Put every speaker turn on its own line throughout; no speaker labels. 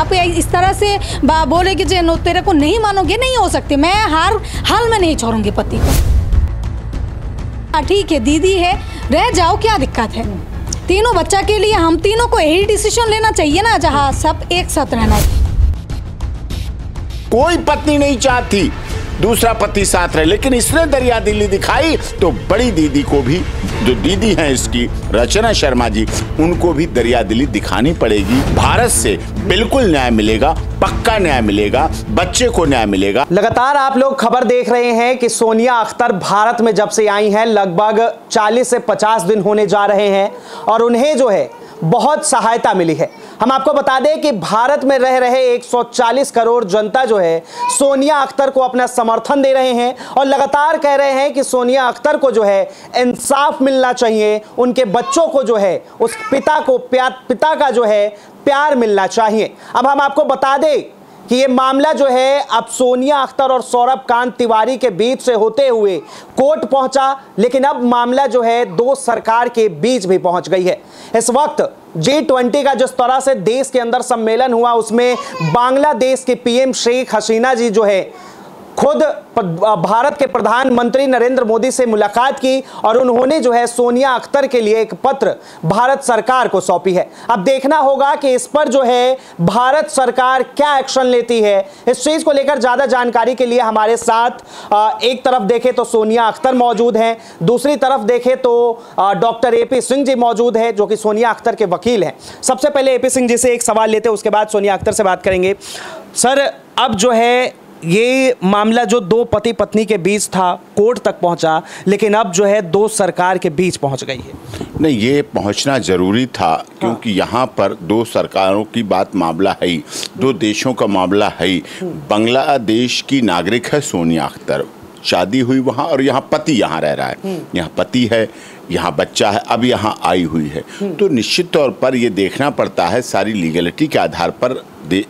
आप इस तरह से बोले कि जो तेरे को नहीं मानोगे, नहीं हो सकती। मैं हर हाल में नहीं छोड़ूंगी पति को। ठीक है, दीदी है, रह जाओ, क्या दिक्कत है? तीनों बच्चा के लिए हम तीनों को यही डिसीजन लेना चाहिए ना, जहाँ सब एक साथ रहना।
कोई पत्नी नहीं चाहती दूसरा पति साथ रहे, लेकिन इसने दरिया दिली दिखाई तो बड़ी दीदी को भी, जो दीदी हैं इसकी रचना शर्मा जी, उनको भी दरिया दिली दिखानी पड़ेगी। भारत से बिल्कुल न्याय मिलेगा, पक्का न्याय मिलेगा, बच्चे को न्याय मिलेगा।
लगातार आप लोग खबर देख रहे हैं कि सोनिया अख्तर भारत में जब से आई हैं लगभग 40 से 50 दिन होने जा रहे हैं और उन्हें जो है बहुत सहायता मिली है। हम आपको बता दें कि भारत में रह रहे 140 करोड़ जनता जो है सोनिया अख्तर को अपना समर्थन दे रहे हैं और लगातार कह रहे हैं कि सोनिया अख्तर को जो है इंसाफ मिलना चाहिए, उनके बच्चों को जो है उस पिता का जो है प्यार मिलना चाहिए। अब हम आपको बता दें कि ये मामला जो है अब सोनिया अख्तर और सौरभ कांत तिवारी के बीच से होते हुए कोर्ट पहुंचा, लेकिन अब मामला जो है दो सरकार के बीच भी पहुंच गई है। इस वक्त G20 का जिस तरह से देश के अंदर सम्मेलन हुआ, उसमें बांग्लादेश के पीएम शेख हसीना जी जो है खुद भारत के प्रधानमंत्री नरेंद्र मोदी से मुलाकात की और उन्होंने जो है सोनिया अख्तर के लिए एक पत्र भारत सरकार को सौंपी है। अब देखना होगा कि इस पर जो है भारत सरकार क्या एक्शन लेती है। इस चीज को लेकर ज्यादा जानकारी के लिए हमारे साथ एक तरफ देखें तो सोनिया अख्तर मौजूद हैं, दूसरी तरफ देखें तो डॉक्टर AP सिंह जी मौजूद है, जो कि सोनिया अख्तर के वकील हैं। सबसे पहले AP सिंह जी से एक सवाल लेते हैं, उसके बाद सोनिया अख्तर से बात करेंगे। सर, अब जो है ये मामला जो दो पति पत्नी के बीच था कोर्ट तक पहुंचा, लेकिन अब जो है दो सरकार के बीच पहुंच गई है।
नहीं, ये पहुंचना जरूरी था, क्योंकि यहाँ पर दो सरकारों की बात मामला है ही, दो देशों का मामला है ही। बांग्लादेश की नागरिक है सोनिया अख्तर, शादी हुई वहाँ और यहाँ पति यहाँ रह रहा है, यहाँ पति है, यहाँ बच्चा है, अब यहाँ आई हुई है। तो निश्चित तौर पर ये देखना पड़ता है सारी लीगलिटी के आधार पर।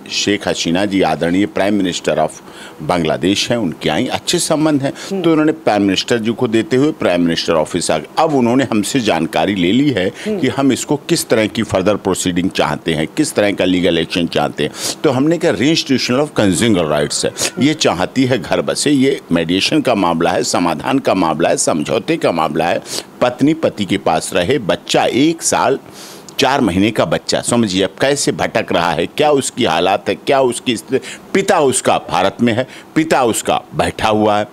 शेख हसीना जी आदरणीय प्राइम मिनिस्टर ऑफ बांग्लादेश हैं, उनके आई अच्छे संबंध हैं, तो उन्होंने प्राइम मिनिस्टर जी को देते हुए प्राइम मिनिस्टर ऑफिस आ गए। अब उन्होंने हमसे जानकारी ले ली है कि हम इसको किस तरह की फर्दर प्रोसीडिंग चाहते हैं, किस तरह का लीगल एक्शन चाहते हैं। तो हमने कहा रजिस्ट्रेशन ऑफ कंज्यूमर राइट्स है, ये चाहती है घर बसे, ये मेडिएशन का मामला है, समाधान का मामला है, समझौते का मामला है। पत्नी पति के पास रहे, बच्चा 1 साल 4 महीने का बच्चा, समझिए अब कैसे भटक रहा है, क्या उसकी हालात है, क्या उसकी पिता उसका भारत में है, पिता उसका बैठा हुआ है,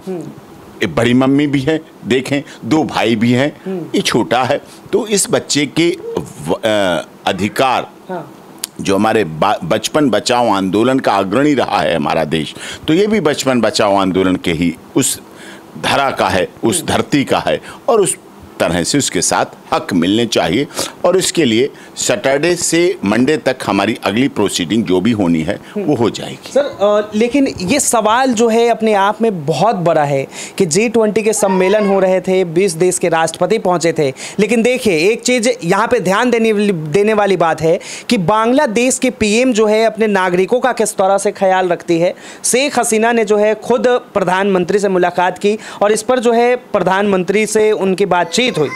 एक बड़ी मम्मी भी है, देखें 2 भाई भी हैं, ये छोटा है। तो इस बच्चे के अधिकार जो हमारे बचपन बचाओ आंदोलन का अग्रणी रहा है हमारा देश, तो ये भी बचपन बचाओ आंदोलन के ही उस धरा का है, उस धरती का है, और उस तरह से उसके साथ हक मिलने चाहिए। और इसके लिए सैटरडे से मंडे तक हमारी अगली प्रोसीडिंग जो भी होनी है वो हो जाएगी।
सर, लेकिन ये सवाल जो है अपने आप में बहुत बड़ा है कि G20 के सम्मेलन हो रहे थे, 20 देश के राष्ट्रपति पहुंचे थे, लेकिन देखिए एक चीज़ यहाँ पे ध्यान देने वाली बात है कि बांग्लादेश के पीएम जो है अपने नागरिकों का किस तरह से ख्याल रखती है। शेख हसीना ने जो है खुद प्रधानमंत्री से मुलाकात की और इस पर जो है प्रधानमंत्री से उनकी बातचीत हुई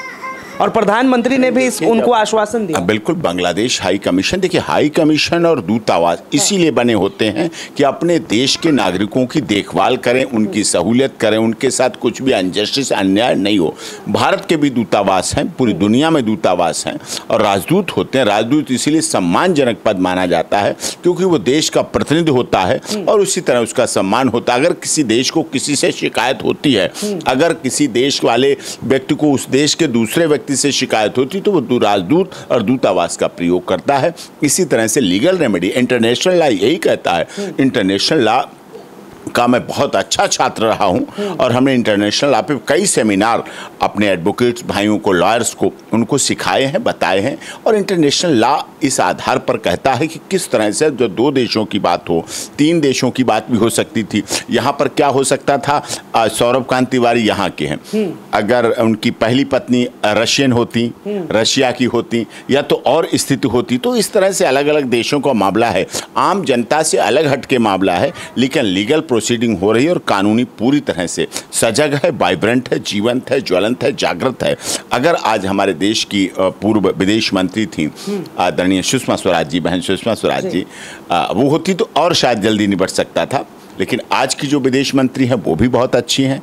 और प्रधानमंत्री ने भी उनको आश्वासन दिया।
बिल्कुल, बांग्लादेश हाई कमीशन, देखिए हाई कमीशन और दूतावास इसीलिए बने होते हैं कि अपने देश के नागरिकों की देखभाल करें, उनकी सहूलियत करें, उनके साथ कुछ भी अनजस्टिस अन्याय नहीं हो। भारत के भी दूतावास हैं, पूरी दुनिया में दूतावास हैं और राजदूत होते हैं। राजदूत इसीलिए सम्मानजनक पद माना जाता है क्योंकि वो देश का प्रतिनिधि होता है और उसी तरह उसका सम्मान होता है। अगर किसी देश को किसी से शिकायत होती है, अगर किसी देश वाले व्यक्ति को उस देश के दूसरे व्यक्ति से शिकायत होती तो वो राजदूत और दूतावास का प्रयोग करता है। इसी तरह से लीगल रेमेडी, इंटरनेशनल लॉ यही कहता है। इंटरनेशनल लॉ का मैं बहुत अच्छा छात्र रहा हूं और हमने इंटरनेशनल लॉ पे कई सेमिनार अपने एडवोकेट्स भाइयों को, लॉयर्स को, उनको सिखाए हैं, बताए हैं। और इंटरनेशनल लॉ इस आधार पर कहता है कि किस तरह से जो 2 देशों की बात हो, 3 देशों की बात भी हो सकती थी। यहाँ पर क्या हो सकता था, सौरभ कांत तिवारी यहाँ के हैं, अगर उनकी पहली पत्नी रशियन होती, रशिया की होती, या तो और स्थिति होती। तो इस तरह से अलग अलग देशों का मामला है, आम जनता से अलग हट के मामला है, लेकिन लीगल प्रोसीडिंग हो रही है और कानूनी पूरी तरह से सजग है, वाइब्रेंट है, जीवंत है, ज्वलंत है, जागृत है। अगर आज हमारे देश की पूर्व विदेश मंत्री थी आदरणीय आदरणीय सुषमा स्वराज जी, बहन सुषमा स्वराज जी, वो होती तो और शायद जल्दी निपट सकता था। लेकिन आज की जो विदेश मंत्री हैं वो भी बहुत अच्छी हैं,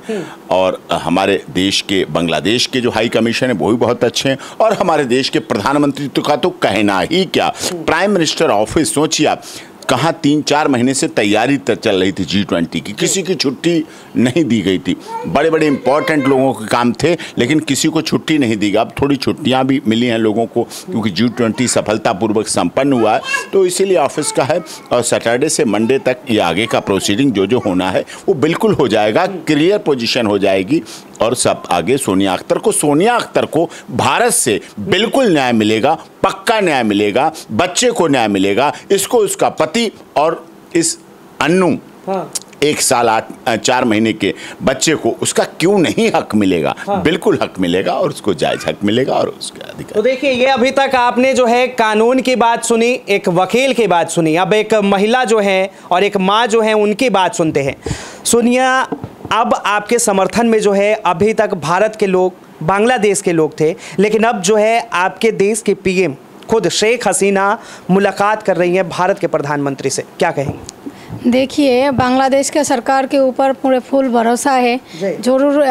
और हमारे देश के बांग्लादेश के जो हाई कमीशन है वो भी बहुत अच्छे हैं, और हमारे देश के प्रधानमंत्री तो का तो कहना ही क्या, प्राइम मिनिस्टर ऑफिस सोचिए आप, कहाँ 3-4 महीने से तैयारी चल रही थी G20 की, किसी की छुट्टी नहीं दी गई थी, बड़े बड़े इंपॉर्टेंट लोगों के काम थे लेकिन किसी को छुट्टी नहीं दी गई। अब थोड़ी छुट्टियां भी मिली हैं लोगों को क्योंकि G20 सफलतापूर्वक संपन्न हुआ है, तो इसीलिए ऑफिस का है, और सैटरडे से मंडे तक ये आगे का प्रोसीडिंग जो होना है वो बिल्कुल हो जाएगा, क्लियर पोजीशन हो जाएगी, और सब आगे सोनिया अख्तर को भारत से बिल्कुल न्याय मिलेगा, पक्का न्याय मिलेगा, बच्चे को न्याय मिलेगा, इसको उसका पति और इस अन्नू 1 साल 4 महीने के बच्चे को उसका क्यों नहीं हक मिलेगा, बिल्कुल हक मिलेगा, और उसको जायज हक मिलेगा और उसके अधिकार।
तो देखिए, ये अभी तक आपने जो है कानून की बात सुनी, एक वकील की बात सुनी, अब एक महिला जो है और एक माँ जो है उनकी बात सुनते हैं। सोनिया, अब आपके समर्थन में जो है अभी तक भारत के लोग, बांग्लादेश के लोग थे, लेकिन अब जो है आपके देश के पीएम खुद शेख हसीना मुलाकात कर रही हैं भारत के प्रधानमंत्री से, क्या कहेंगे?
देखिए, बांग्लादेश के सरकार के ऊपर पूरे फुल भरोसा है। जरूर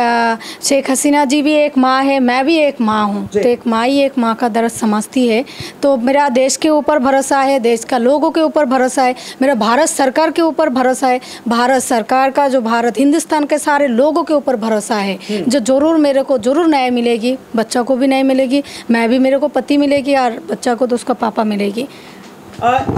शेख हसीना जी भी एक माँ है, मैं भी एक माँ हूँ, तो एक माँ ही एक माँ का दर्द समझती है। तो मेरा देश के ऊपर भरोसा है, देश का लोगों के ऊपर भरोसा है, मेरा भारत सरकार के ऊपर भरोसा है, भारत सरकार का जो भारत हिंदुस्तान के सारे लोगों के ऊपर भरोसा है, जो जरूर मेरे को जरूर न्याय मिलेगी, बच्चा को भी न्याय मिलेगी, मैं भी, मेरे को पति मिलेगी, और बच्चा को तो उसका पापा मिलेगी।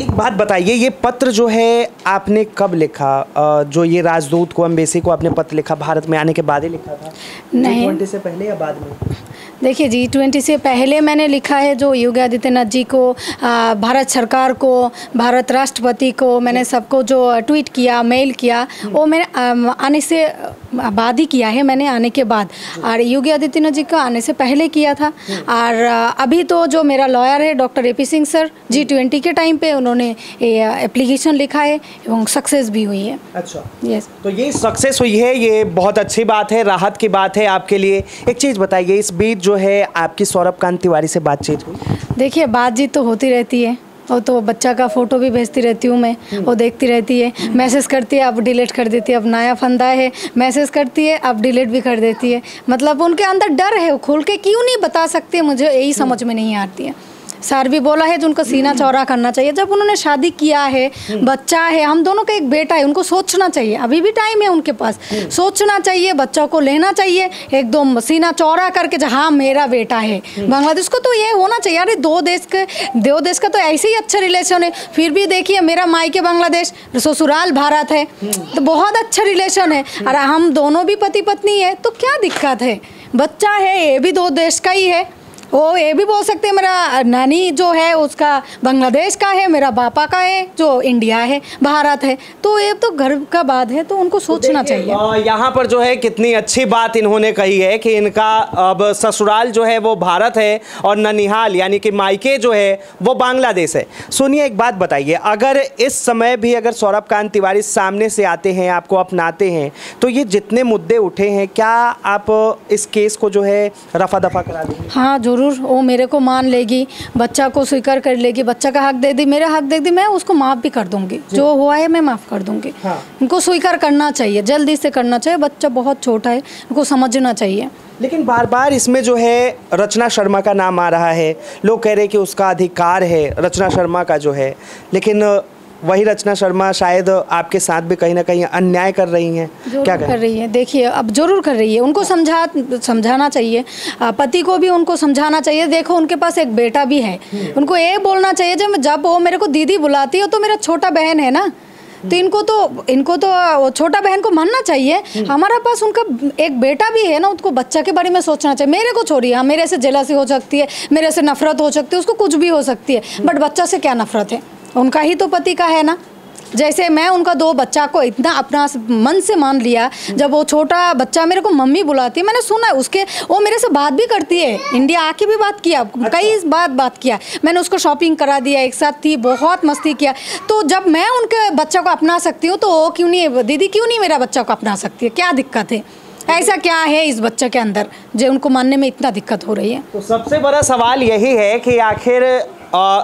एक बात बताइए, ये पत्र जो है आपने कब लिखा? जो ये राजदूत को, एम्बेसी को आपने पत्र लिखा भारत में आने के बाद ही लिखा था?
नहीं,
G20 से पहले या बाद में?
देखिए, G20 से पहले मैंने लिखा है, जो योगी आदित्यनाथ जी को, भारत सरकार को, भारत राष्ट्रपति को, मैंने सबको जो ट्वीट किया, मेल किया, वो मैंने आने से बाद ही किया है, मैंने आने के बाद, और योगी आदित्यनाथ जी का आने से पहले किया था। और अभी तो जो मेरा लॉयर है doctor AP Singh sir, G20 के टाइम पे उन्होंने एप्लीकेशन लिखा है और सक्सेस भी हुई है।
अच्छा,
यस।
तो ये सक्सेस हुई है, ये बहुत अच्छी बात है, राहत की बात है आपके लिए। एक चीज़ बताइए, इस बीच जो है आपकी सौरभकांत तिवारी से बातचीत हुई?
देखिए, बातचीत तो होती रहती है, और तो बच्चा का फ़ोटो भी भेजती रहती हूँ मैं, वो देखती रहती है, मैसेज करती है, अब डिलीट कर देती है, अब नया फंदा है, मैसेज करती है, अब डिलीट भी कर देती है। मतलब उनके अंदर डर है, वो खुल के क्यों नहीं बता सकते, मुझे यही समझ में नहीं आती है। सर भी बोला है जो उनको सीना चौड़ा करना चाहिए, जब उन्होंने शादी किया है, बच्चा है, हम दोनों का एक बेटा है, उनको सोचना चाहिए, अभी भी टाइम है उनके पास, सोचना चाहिए, बच्चों को लेना चाहिए एकदम सीना चौड़ा करके, जहाँ मेरा बेटा है। बांग्लादेश को तो ये होना चाहिए, अरे दो देश का तो ऐसे ही अच्छा रिलेशन है। फिर भी देखिए, मेरा मायके बांग्लादेश, ससुराल भारत है, तो बहुत अच्छा रिलेशन है, और हम दोनों भी पति पत्नी है, तो क्या दिक्कत है? बच्चा है, ये भी 2 देश का ही है, वो ये भी बोल सकते हैं मेरा नानी जो है उसका बांग्लादेश का है, मेरा पापा का है जो इंडिया है, भारत है, तो ये तो गर्व का बात है, तो उनको सोचना चाहिए।
यहाँ पर जो है कितनी अच्छी बात इन्होंने कही है कि इनका अब ससुराल जो है वो भारत है और ननिहाल यानी कि मायके जो है वो बांग्लादेश है। सुनिए, एक बात बताइए, अगर इस समय भी अगर सौरभकांत तिवारी सामने से आते हैं, आपको अपनाते हैं, तो ये जितने मुद्दे उठे हैं, क्या आप इस केस को जो है रफा दफा करा देंगे?
हाँ, जरूर, वो मेरे को मान लेगी, बच्चा को स्वीकार कर लेगी, बच्चा का हक दे दी, मेरा हक दे दी, मैं उसको माफ़ भी कर दूंगी, जो हुआ है मैं माफ़ कर दूंगी। हाँ। उनको स्वीकार करना चाहिए, जल्दी से करना चाहिए, बच्चा बहुत छोटा है, उनको समझना चाहिए।
लेकिन बार बार इसमें जो है रचना शर्मा का नाम आ रहा है, लोग कह रहे हैं कि उसका अधिकार है रचना शर्मा का जो है, लेकिन वही रचना शर्मा शायद आपके साथ भी कहीं ना कहीं अन्याय कर रही हैं, क्या कर रही है?
देखिए, अब जरूर कर रही है, उनको समझाना चाहिए, पति को भी उनको समझाना चाहिए। देखो, उनके पास एक बेटा भी है, उनको ये बोलना चाहिए, जब वो मेरे को दीदी बुलाती है तो मेरा छोटा बहन है ना, तो इनको तो छोटा बहन को मानना चाहिए। हमारा पास उनका एक बेटा भी है ना, उसको बच्चा के बारे में सोचना चाहिए। मेरे को छोड़िए, हाँ, मेरे से जेलसी हो सकती है, मेरे से नफरत हो सकती है, उसको कुछ भी हो सकती है, बट बच्चा से क्या नफरत है? उनका ही तो पति का है ना। जैसे मैं उनका 2 बच्चा को इतना अपना मन से मान लिया, जब वो छोटा बच्चा मेरे को मम्मी बुलाती है, मैंने सुना उसके, वो मेरे से बात भी करती है, इंडिया आके भी बात किया, कई बात किया, मैंने उसको शॉपिंग करा दिया, एक साथ थी, बहुत मस्ती किया। तो जब मैं उनके बच्चा को अपना सकती हूँ, तो वो क्यों नहीं, दीदी क्यों नहीं मेरा बच्चा को अपना सकती है? क्या दिक्कत है? ऐसा क्या है इस बच्चे के अंदर जो उनको मानने में इतना दिक्कत हो रही है?
तो सबसे बड़ा सवाल यही है कि आखिर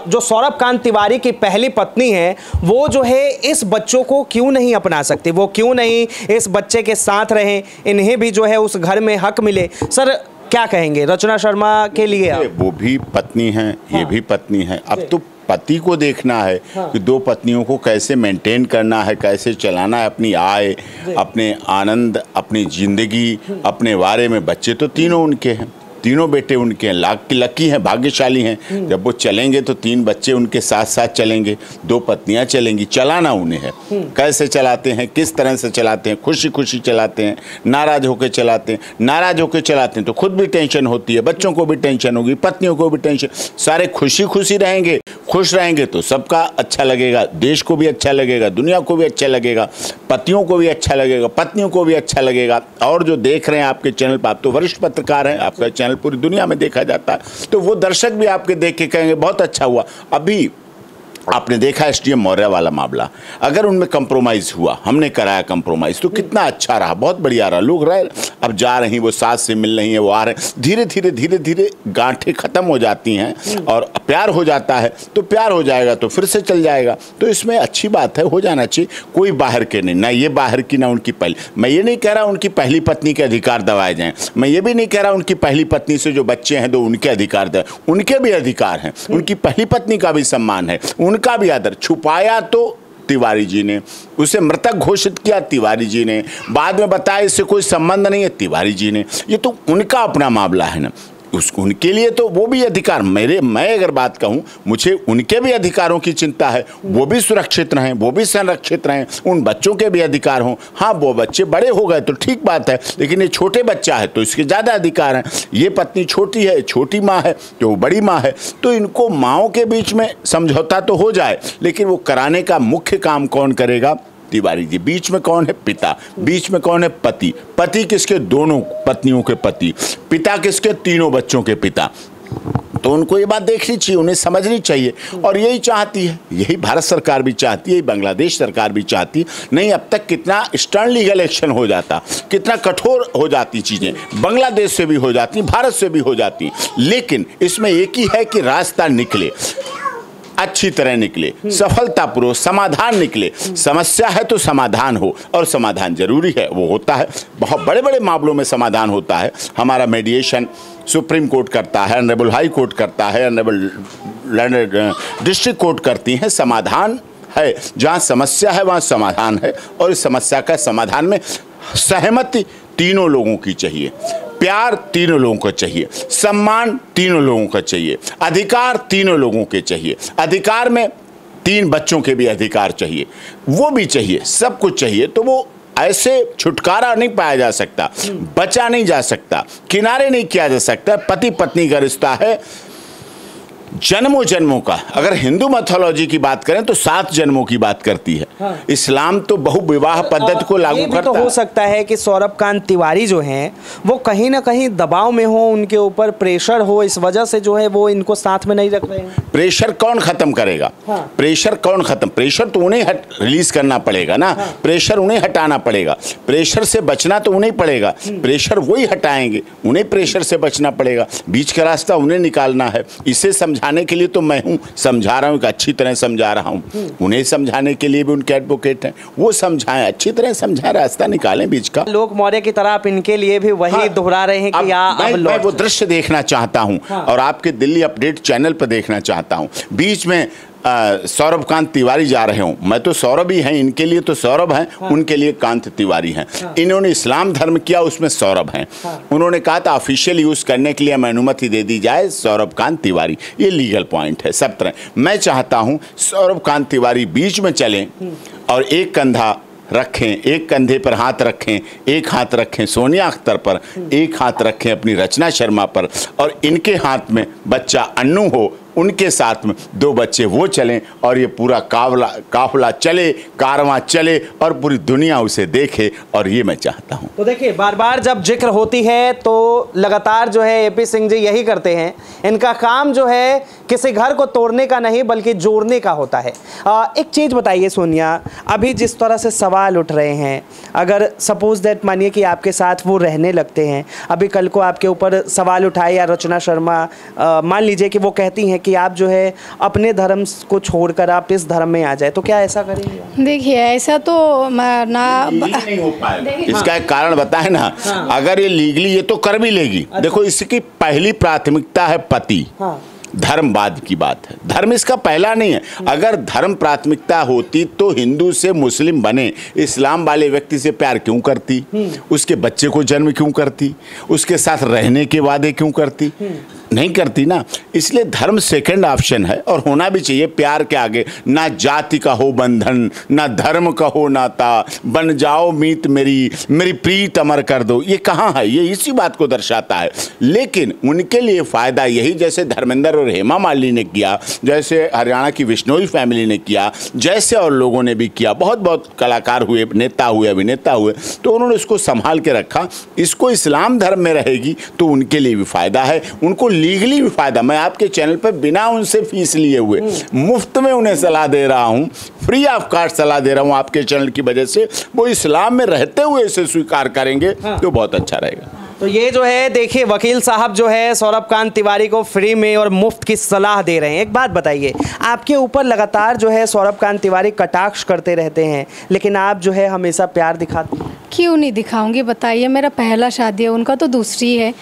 जो सौरभकांत तिवारी की पहली पत्नी है वो जो है इस बच्चों को क्यों नहीं अपना सकती, वो क्यों नहीं इस बच्चे के साथ रहें, इन्हें भी जो है उस घर में हक मिले। सर क्या कहेंगे रचना शर्मा के लिए आप?
वो भी पत्नी हैं, ये भी पत्नी है। अब तो पति को देखना है कि दो पत्नियों को कैसे मेंटेन करना है, कैसे चलाना है, अपनी आय, अपने आनंद, अपनी जिंदगी, अपने बारे में। बच्चे तो तीनों उनके हैं, तीनों बेटे उनके हैं, लकी हैं, भाग्यशाली हैं। जब वो चलेंगे तो 3 बच्चे उनके साथ साथ चलेंगे, 2 पत्नियां चलेंगी। चलाना उन्हें है, कैसे चलाते हैं, किस तरह से चलाते हैं, खुशी खुशी चलाते हैं, नाराज होकर चलाते हैं। नाराज होकर चलाते हैं तो खुद भी टेंशन होती है, बच्चों को भी टेंशन होगी, पत्नियों को भी टेंशन। सारे खुशी खुशी रहेंगे, खुश रहेंगे तो सबका अच्छा लगेगा, देश को भी अच्छा लगेगा, दुनिया को भी अच्छा लगेगा, पतियों को भी अच्छा लगेगा, पत्नियों को भी अच्छा लगेगा। और जो देख रहे हैं आपके चैनल पर, आप तो वरिष्ठ पत्रकार हैं, आपका चैनल पूरी दुनिया में देखा जाता है, तो वो दर्शक भी आपके देख के कहेंगे बहुत अच्छा हुआ। अभी आपने देखा एसडीएम मौर्य वाला मामला, अगर उनमें कंप्रोमाइज हुआ, हमने कराया कंप्रोमाइज, तो कितना अच्छा रहा, बहुत बढ़िया रहा। लोग रहे, अब जा रही, वो सास से मिल रही है, वो आ रहे हैं, धीरे धीरे धीरे धीरे गांठें खत्म हो जाती हैं और प्यार हो जाता है। तो प्यार हो जाएगा तो फिर से चल जाएगा, तो इसमें अच्छी बात है, हो जाना चाहिए। कोई बाहर के नहीं, ना ये बाहर की ना उनकी पहली। मैं ये नहीं कह रहा उनकी पहली पत्नी के अधिकार दबाए जाएं, मैं ये भी नहीं कह रहा उनकी पहली पत्नी से जो बच्चे हैं तो उनके अधिकार दबाए, उनके भी अधिकार हैं, उनकी पहली पत्नी का भी सम्मान है, उनका भी आदर। छुपाया तो तिवारी जी ने, उसे मृतक घोषित किया तिवारी जी ने, बाद में बताया इससे कोई संबंध नहीं है तिवारी जी ने। ये तो उनका अपना मामला है ना, उनके लिए तो वो भी अधिकार। मैं अगर बात कहूं, मुझे उनके भी अधिकारों की चिंता है, वो भी सुरक्षित रहें, वो भी संरक्षित रहें, उन बच्चों के भी अधिकार हों। हाँ, वो बच्चे बड़े हो गए तो ठीक बात है, लेकिन ये छोटे बच्चा है तो इसके ज़्यादा अधिकार हैं। ये पत्नी छोटी है, छोटी माँ है तो वो बड़ी माँ है, तो इनको माँओं के बीच में समझौता तो हो जाए, लेकिन वो कराने का मुख्य काम कौन करेगा? तिवारी जी। बीच में कौन है? पिता। बीच में कौन है? पति। पति किसके? दोनों पत्नियों के पति। पिता किसके? तीनों बच्चों के पिता। तो उनको ये बात देखनी चाहिए, उन्हें समझनी चाहिए, और यही चाहती है, यही भारत सरकार भी चाहती है, यही बांग्लादेश सरकार भी चाहती है। नहीं, अब तक कितना स्टर्न लीगल एक्शन हो जाता, कितना कठोर हो जाती चीज़ें, बांग्लादेश से भी हो जाती, भारत से भी हो जाती, लेकिन इसमें एक ही है कि रास्ता निकले, अच्छी तरह निकले, सफलतापूर्वक समाधान निकले। समस्या है तो समाधान हो, और समाधान जरूरी है, वो होता है। बहुत बड़े बड़े मामलों में समाधान होता है। हमारा मेडिएशन सुप्रीम कोर्ट करता है, ऑनरेबल हाई कोर्ट करता है, ऑनरेबल डिस्ट्रिक्ट कोर्ट करती हैं। समाधान है, जहाँ समस्या है वहाँ समाधान है, और इस समस्या का समाधान में सहमति तीनों लोगों की चाहिए, प्यार तीनों लोगों को चाहिए, सम्मान तीनों लोगों को चाहिए, अधिकार तीनों लोगों के चाहिए। अधिकार में 3 बच्चों के भी अधिकार चाहिए, वो भी चाहिए, सब कुछ चाहिए। तो वो ऐसे छुटकारा नहीं पाया जा सकता, बचा नहीं जा सकता, किनारे नहीं किया जा सकता। पति पत्नी का रिश्ता है जन्मों जन्मों का। अगर हिंदू मैथोलॉजी की बात करें तो 7 जन्मों की बात करती है। हाँ। इस्लाम तो बहुविवाह पद्धति को लागू करता है।
तो हो सकता है कि सौरभकांत तिवारी जो हैं वो कहीं ना कहीं दबाव में हो, उनके ऊपर प्रेशर हो, इस वजह से जो है वो इनको साथ में नहीं रख रहे हैं।
प्रेशर कौन खत्म करेगा? हाँ। प्रेशर कौन खत्म? प्रेशर तो उन्हें रिलीज करना पड़ेगा ना। हाँ। प्रेशर उन्हें हटाना पड़ेगा, प्रेशर से बचना तो उन्हें पड़ेगा। प्रेशर वही हटाएंगे, उन्हें प्रेशर से बचना पड़ेगा, बीच का रास्ता उन्हें निकालना है। इसे समझाने के लिए तो मैं हूँ, समझा रहा हूँ, अच्छी तरह समझा रहा हूँ। उन्हें समझाने के लिए भी उनके एडवोकेट हैं, वो समझाएं, अच्छी तरह समझाएं, रास्ता निकालें बीच का।
लोक मौर्य की तरह आप इनके लिए भी वही दोहरा रहे हैं कि
मैं वो दृश्य देखना चाहता हूँ। हाँ। और आपके दिल्ली अपडेट चैनल पर देखना चाहता हूँ। बीच में सौरभकांत तिवारी जा रहे हूँ, मैं तो सौरभ ही हैं, इनके लिए तो सौरभ हैं। हाँ। उनके लिए कांत तिवारी हैं। हाँ। इन्होंने इस्लाम धर्म किया, उसमें सौरभ हैं। हाँ। उन्होंने कहा था ऑफिशियल यूज करने के लिए हमें अनुमति दे दी जाए, सौरभकांत तिवारी। ये लीगल पॉइंट है सब तरह। मैं चाहता हूँ सौरभकांत तिवारी बीच में चलें और एक कंधा रखें, एक कंधे पर हाथ रखें, एक हाथ रखें सोनिया अख्तर पर, एक हाथ रखें अपनी रचना शर्मा पर, और इनके हाथ में बच्चा अन्नू हो, उनके साथ में 2 बच्चे वो चलें, और ये पूरा काफिला चले, कारवां चले, और पूरी दुनिया उसे देखे, और ये मैं चाहता हूँ।
तो देखिए, बार बार जब जिक्र होती है तो लगातार जो है एपी सिंह जी यही करते हैं। इनका काम जो है किसी घर को तोड़ने का नहीं बल्कि जोड़ने का होता है। एक चीज़ बताइए सोनिया, अभी जिस तरह से सवाल उठ रहे हैं, अगर सपोज दैट मानिए कि आपके साथ वो रहने लगते हैं, अभी कल को आपके ऊपर सवाल उठाए या रचना शर्मा मान लीजिए कि वो कहती हैं कि आप जो है अपने धर्म को छोड़कर आप इस धर्म में आ जाए, तो क्या ऐसा करेंगे?
देखिए ऐसा तो ना
नहीं हो पाएगा। इसका एक कारण बताए ना, अगर ये लीगली ये तो कर भी लेगी। देखो इसकी पहली प्राथमिकता है पति, धर्म बाद की बात है, धर्म इसका पहला नहीं है। अगर धर्म प्राथमिकता होती तो हिंदू से मुस्लिम बने, इस्लाम वाले व्यक्ति से प्यार क्यों करती, उसके बच्चे को जन्म क्यों करती, उसके साथ रहने के वादे क्यों करती? नहीं करती ना। इसलिए धर्म सेकंड ऑप्शन है और होना भी चाहिए। प्यार के आगे ना जाति का हो बंधन, ना धर्म का हो नाता, बन जाओ मीत मेरी, मेरी प्रीत अमर कर दो, ये कहाँ है? ये इसी बात को दर्शाता है। लेकिन उनके लिए फ़ायदा यही, जैसे धर्मेंद्र और हेमा मालिनी ने किया, जैसे हरियाणा की विश्नोई फैमिली ने किया, जैसे और लोगों ने भी किया, बहुत बहुत कलाकार हुए, नेता हुए, अभिनेता हुए, तो उन्होंने इसको संभाल के रखा। इसको इस्लाम धर्म में रहेगी तो उनके लिए भी फ़ायदा है, उनको लीगली भी फायदा। मैं आपके चैनल पर बिना उनसे फीस लिए हुए मुफ्त में उन्हें सलाह दे रहा हूं, फ्री ऑफ कॉस्ट सलाह दे रहा हूं आपके चैनल की वजह से। वो इस्लाम में रहते हुए इसे स्वीकार करेंगे तो बहुत अच्छा रहेगा।
तो ये जो है देखिए वकील साहब जो है सौरभकांत तिवारी को फ्री में और मुफ्त की सलाह दे रहे हैं। एक बात बताइए, आपके ऊपर लगातार जो है सौरभकांत तिवारी कटाक्ष करते रहते हैं, लेकिन आप जो है हमेशा प्यार दिखाते हैं।
क्यों नहीं दिखाऊंगी बताइए? मेरा पहला शादी है, उनका तो दूसरी है।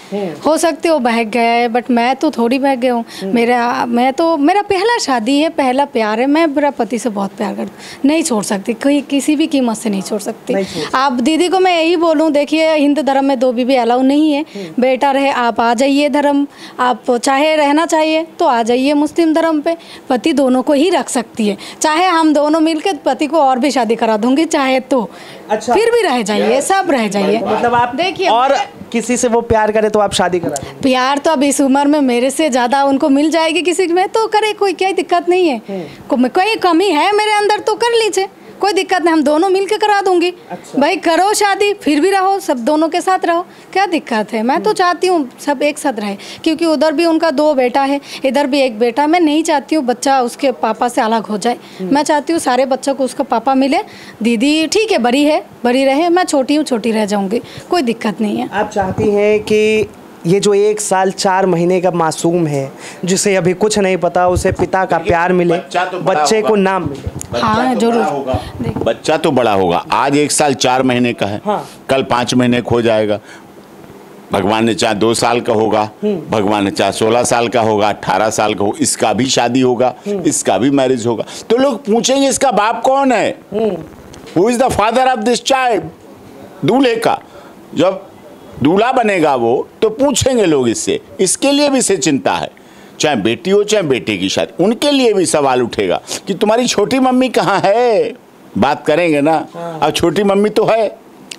हो सकते हो बहक गया है, बट मैं तो थोड़ी बहक गया हूँ। मेरा पहला शादी है, पहला प्यार है। मैं मेरा पति से बहुत प्यार करती हूँ, नहीं छोड़ सकती, कोई किसी भी कीमत से नहीं छोड़ सकती। आप दीदी को मैं यही बोलूँ, देखिए हिंदू धर्म में दो बीवी अलाउ नहीं है। बेटा रहे आप आ जाइए धर्म, आप चाहे रहना चाहिए तो आ जाइए मुस्लिम धर्म पे। पति दोनों को ही रख सकती है, चाहे हम दोनों मिलकर पति को और भी शादी करा दूंगी चाहे तो। अच्छा, फिर भी रह जाइए, सब रह जाइए। मतलब आप देखिए, और
किसी से वो प्यार करे तो आप शादी करा देंगे?
प्यार तो अब इस उम्र में मेरे से ज़्यादा उनको मिल जाएगी किसी में तो करे, कोई क्या दिक्कत नहीं है। कोई कमी है मेरे अंदर तो कर लीजिए, कोई दिक्कत नहीं, हम दोनों मिलके करा दूंगी। अच्छा। भाई करो शादी, फिर भी रहो, सब दोनों के साथ रहो, क्या दिक्कत है? मैं तो चाहती हूँ सब एक साथ रहे, क्योंकि उधर भी उनका 2 बेटा है, इधर भी 1 बेटा। मैं नहीं चाहती हूँ बच्चा उसके पापा से अलग हो जाए। मैं चाहती हूँ सारे बच्चों को उसका पापा मिले। दीदी ठीक है, बड़ी है, बड़ी रहे, मैं छोटी हूँ, छोटी रह जाऊँगी, कोई दिक्कत नहीं है।
आप चाहती हैं कि ये जो 1 साल 4 महीने का मासूम है, जिसे अभी कुछ नहीं पता, उसे पिता का प्यार मिले, बच्चे को नाम मिले?
हाँ जरूर।
बच्चा तो बड़ा होगा, आज 1 साल 4 महीने का है, कल 5 महीने का हो जाएगा। भगवान ने चाहे 2 साल का होगा, भगवान ने चाहे 16 साल का होगा, 18 साल का हो, इसका भी शादी होगा, इसका भी मैरिज होगा। तो लोग पूछेंगे इसका बाप कौन है, who is the father of this child? दूल्हे का जब दूल्हा बनेगा वो तो पूछेंगे लोग इससे, इसके लिए भी इसे चिंता है। चाहे बेटी हो चाहे बेटे की शादी, उनके लिए भी सवाल उठेगा कि तुम्हारी छोटी मम्मी कहाँ है। बात करेंगे ना। अब छोटी मम्मी तो है,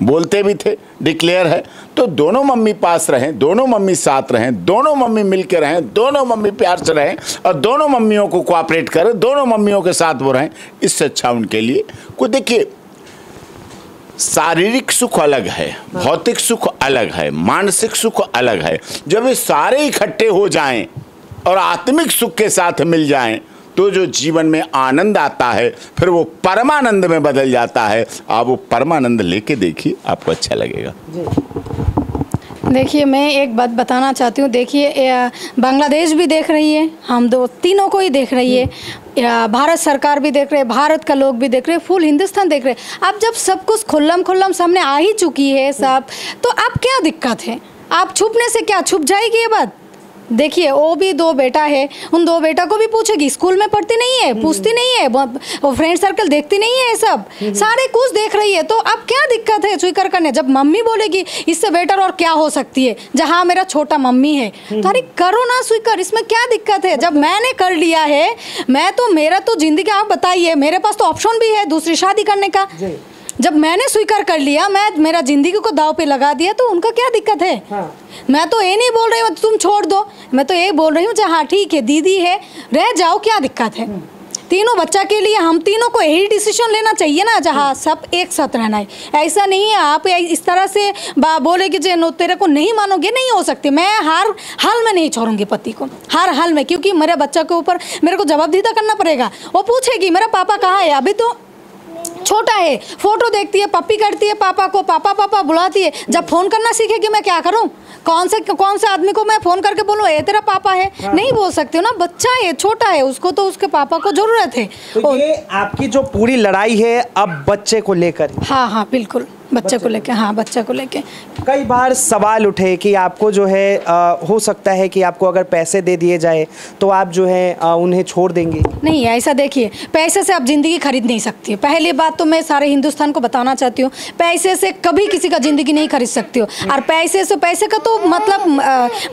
बोलते भी थे, डिक्लेयर है, तो दोनों मम्मी पास रहें, दोनों मम्मी साथ रहें, दोनों मम्मी मिलकर रहें, दोनों मम्मी प्यार से रहें और दोनों मम्मियों को कोऑपरेट करें, दोनों मम्मियों के साथ वो रहें, इससे अच्छा उनके लिए कोई। देखिए शारीरिक सुख अलग है, भौतिक सुख अलग है, मानसिक सुख अलग है। जब ये सारे इकट्ठे हो जाएं और आत्मिक सुख के साथ मिल जाएं तो जो जीवन में आनंद आता है फिर वो परमानंद में बदल जाता है। आप वो परमानंद लेके देखिए, आपको अच्छा लगेगा।
देखिए मैं एक बात बताना चाहती हूँ, देखिए बांग्लादेश भी देख रही है, हम तीनों को ही देख रही है, भारत सरकार भी देख रहे हैं, भारत का लोग भी देख रहे हैं, फुल हिंदुस्तान देख रहे हैं। अब जब सब कुछ खुल्लम सामने आ ही चुकी है सब, तो अब क्या दिक्कत है? आप छुपने से क्या छुप जाएगी ये बात? देखिए वो भी 2 बेटा है, उन 2 बेटा को भी पूछेगी, स्कूल में पढ़ती नहीं है, पूछती नहीं है, वो फ्रेंड सर्कल देखती नहीं है, सब सारे कुछ देख रही है। तो अब क्या दिक्कत है स्वीकार करने? जब मम्मी बोलेगी इससे बेटर और क्या हो सकती है, जहाँ मेरा छोटा मम्मी है, तो अरे करो ना स्वीकार, इसमें क्या दिक्कत है? जब मैंने कर लिया है, मैं तो मेरा तो जिंदगी, आप बताइए, मेरे पास तो ऑप्शन भी है दूसरी शादी करने का। जब मैंने स्वीकार कर लिया, मैं मेरा जिंदगी को दाव पे लगा दिया, तो उनका क्या दिक्कत है? मैं तो ये नहीं बोल रही हूँ तुम छोड़ दो, मैं तो ये बोल रही हूँ हाँ ठीक है दीदी है, रह जाओ, क्या दिक्कत है? तीनों बच्चा के लिए हम तीनों को यही डिसीजन लेना चाहिए ना, जहाँ सब एक साथ रहना है। ऐसा नहीं है आप इस तरह से बोलेगी जे नो तेरे को नहीं मानोगे, नहीं हो सकती। मैं हर हाल में नहीं छोड़ूंगी पति को, हर हाल में, क्योंकि मेरे बच्चा के ऊपर मेरे को जवाबदेही करना पड़ेगा। वो पूछेगी मेरा पापा कहाँ है, अभी तो छोटा है, फोटो देखती है, पप्पी करती है पापा को, पापा पापा बुलाती है। जब फोन करना सीखेगी मैं क्या करूं? कौन से आदमी को मैं फोन करके बोलूं ये तेरा पापा है? नहीं बोल सकते हो ना, बच्चा है, छोटा है, उसको तो उसके पापा को जरूरत है।
तो ये आपकी जो पूरी लड़ाई है अब बच्चे को लेकर।
हाँ हाँ बिल्कुल, बच्चे को लेके। हाँ, बच्चे को लेके
कई बार सवाल उठे कि आपको जो है हो सकता है कि आपको अगर पैसे दे दिए जाए तो आप जो है उन्हें छोड़ देंगे।
नहीं, ऐसा देखिए, पैसे से आप ज़िंदगी खरीद नहीं सकती हो। पहली बात तो मैं सारे हिंदुस्तान को बताना चाहती हूँ, पैसे से कभी किसी का ज़िंदगी नहीं खरीद सकती हो। और पैसे का तो मतलब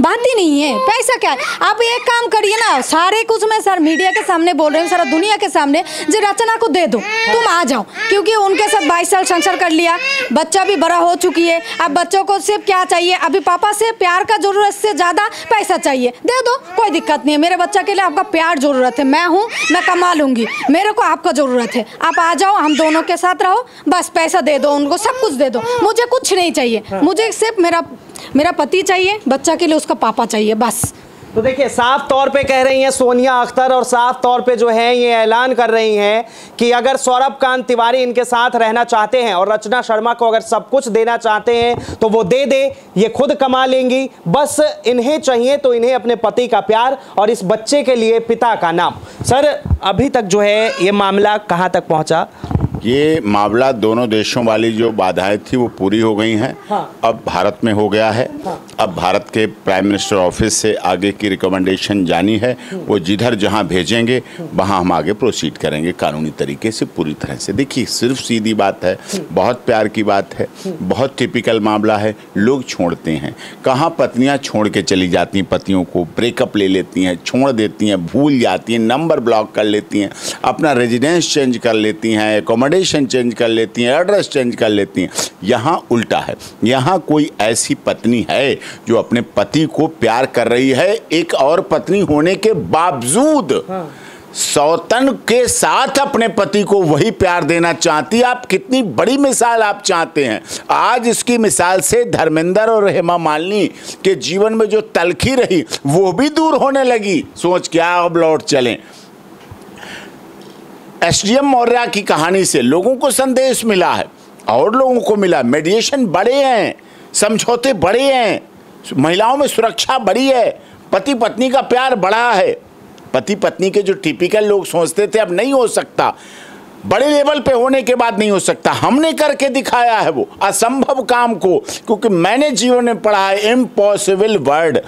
बात ही नहीं है। पैसा क्या है? आप एक काम करिए ना, सारे कुछ मैं सर मीडिया के सामने बोल रही हूँ, सारा दुनिया के सामने, जो रचना को दे दो, तुम आ जाओ, क्योंकि उनके साथ 22 साल संसार कर लिया, बच्चा भी बड़ा हो चुकी है। अब बच्चों को सिर्फ क्या चाहिए? अभी पापा से प्यार का जरूरत से ज़्यादा पैसा चाहिए, दे दो, कोई दिक्कत नहीं है। मेरे बच्चा के लिए आपका प्यार जरूरत है, मैं हूँ, मैं कमा लूँगी, मेरे को आपका ज़रूरत है, आप आ जाओ, हम दोनों के साथ रहो, बस पैसा दे दो उनको, सब कुछ दे दो, मुझे कुछ नहीं चाहिए। मुझे सिर्फ मेरा पति चाहिए, बच्चा के लिए उसका पापा चाहिए, बस।
तो देखिए, साफ तौर पे कह रही हैं सोनिया अख्तर और साफ तौर पे जो है ये ऐलान कर रही हैं कि अगर सौरभ कांत तिवारी इनके साथ रहना चाहते हैं और रचना शर्मा को अगर सब कुछ देना चाहते हैं तो वो दे दे, ये खुद कमा लेंगी, बस इन्हें चाहिए तो इन्हें अपने पति का प्यार और इस बच्चे के लिए पिता का नाम। सर, अभी तक जो है ये मामला कहाँ तक पहुँचा?
ये मामला दोनों देशों वाली जो बाधाएं थी वो पूरी हो गई हैं।
हाँ।
अब भारत में हो गया है। हाँ। अब भारत के प्राइम मिनिस्टर ऑफिस से आगे की रिकमेंडेशन जानी है, वो जिधर जहां भेजेंगे वहां हम आगे प्रोसीड करेंगे कानूनी तरीके से, पूरी तरह से। देखिए, सिर्फ सीधी बात है, बहुत प्यार की बात है, बहुत टिपिकल मामला है। लोग छोड़ते हैं, कहाँ पत्नियाँ छोड़ के चली जाती हैं, पतियों को ब्रेकअप ले लेती हैं, छोड़ देती हैं, भूल जाती हैं, नंबर ब्लॉक कर लेती हैं, अपना रेजिडेंस चेंज कर लेती हैं, एकोमोडेशन चेंज कर लेती हैं, एड्रेस चेंज कर लेती हैं। यहाँ उल्टा है, यहाँ कोई ऐसी पत्नी है जो अपने पति को प्यार कर रही है, एक और पत्नी होने के बावजूद सौतन के साथ अपने पति को वही प्यार देना चाहती है। आप कितनी बड़ी मिसाल आप चाहते हैं। आज इसकी मिसाल से धर्मेंद्र और हेमा मालिनी के जीवन में जो तलखी रही वो भी दूर होने लगी। सोच क्या अब लौट चलें। एसडीएम मौर्या की कहानी से लोगों को संदेश मिला है और लोगों को मिला, मीडिएशन बड़े हैं, समझौते बड़े हैं, महिलाओं में सुरक्षा बड़ी है, पति पत्नी का प्यार बड़ा है। पति पत्नी के जो टिपिकल लोग सोचते थे अब नहीं हो सकता, बड़े लेवल पे होने के बाद नहीं हो सकता। हमने करके दिखाया है वो असंभव काम को, क्योंकि मैंने जीवन में पढ़ा है इम्पॉसिबल वर्ड,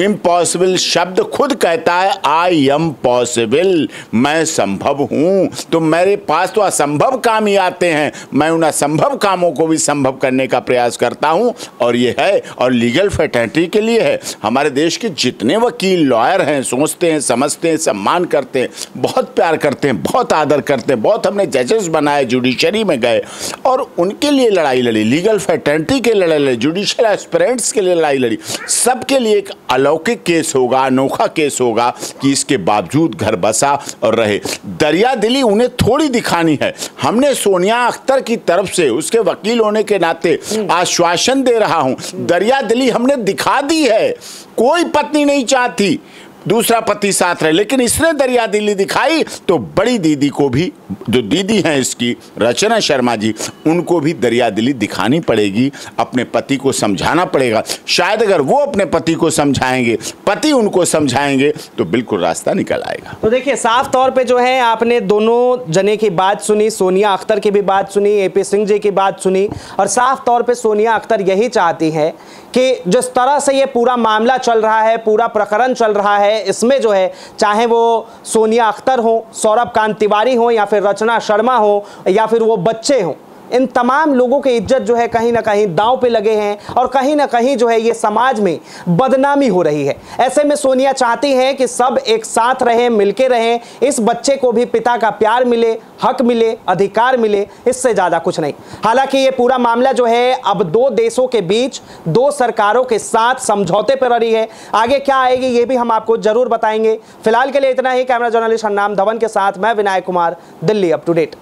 इम्पॉसिबल शब्द खुद कहता है आई एम पॉसिबल, मैं संभव हूँ। तो मेरे पास तो असंभव काम ही आते हैं, मैं उन असंभव कामों को भी संभव करने का प्रयास करता हूँ। और ये है, और लीगल फ्रेटर्निटी के लिए है। हमारे देश के जितने वकील लॉयर हैं, सोचते हैं, समझते हैं, सम्मान करते हैं, बहुत प्यार करते हैं, बहुत आदर करते हैं, बहुत हमने जजेस बनाए, जुडिशरी में गए और उनके लिए लड़ाई लड़ी, लीगल फ्रेटर्निटी के लिए लड़ाई लड़ी, जुडिशियल एस्पिरेंट्स के लिए लड़ाई लड़ी। सबके लिए एक अलौकिक केस होगा, अनोखा केस होगा कि इसके बावजूद घर बसा और रहे। दरिया दिली उन्हें थोड़ी दिखानी है। हमने सोनिया अख्तर की तरफ से उसके वकील होने के नाते आश्वासन दे रहा हूं, दरिया दिली हमने दिखा दी है। कोई पत्नी नहीं चाहती दूसरा पति साथ रहे, लेकिन इसने दरिया दिली दिखाई तो बड़ी दीदी को भी, जो दीदी हैं इसकी रचना शर्मा जी, उनको भी दरिया दिली दिखानी पड़ेगी, अपने पति को समझाना पड़ेगा। शायद अगर वो अपने पति को समझाएंगे, पति उनको समझाएंगे तो बिल्कुल रास्ता निकल आएगा।
तो देखिए, साफ तौर पे जो है आपने दोनों जने की बात सुनी, सोनिया अख्तर की भी बात सुनी, एपी सिंह जी की बात सुनी, और साफ तौर पे सोनिया अख्तर यही चाहती है कि जिस तरह से ये पूरा मामला चल रहा है, पूरा प्रकरण चल रहा है, इसमें जो है चाहे वो सोनिया अख्तर हो, सौरभ कांत तिवारी हो, या फिर रचना शर्मा हो, या फिर वो बच्चे हों, इन तमाम लोगों की इज्जत जो है कहीं ना कहीं दांव पे लगे हैं और कहीं ना कहीं जो है ये समाज में बदनामी हो रही है। ऐसे में सोनिया चाहती हैं कि सब एक साथ रहें, मिलके रहें, इस बच्चे को भी पिता का प्यार मिले, हक मिले, अधिकार मिले, इससे ज़्यादा कुछ नहीं। हालांकि ये पूरा मामला जो है अब दो देशों के बीच, दो सरकारों के साथ समझौते पर रही है। आगे क्या आएगी ये भी हम आपको जरूर बताएंगे। फिलहाल के लिए इतना ही। कैमरा जर्नलिस्ट हरनाम धवन के साथ मैं Vinayak Kumar, Delhi up to date.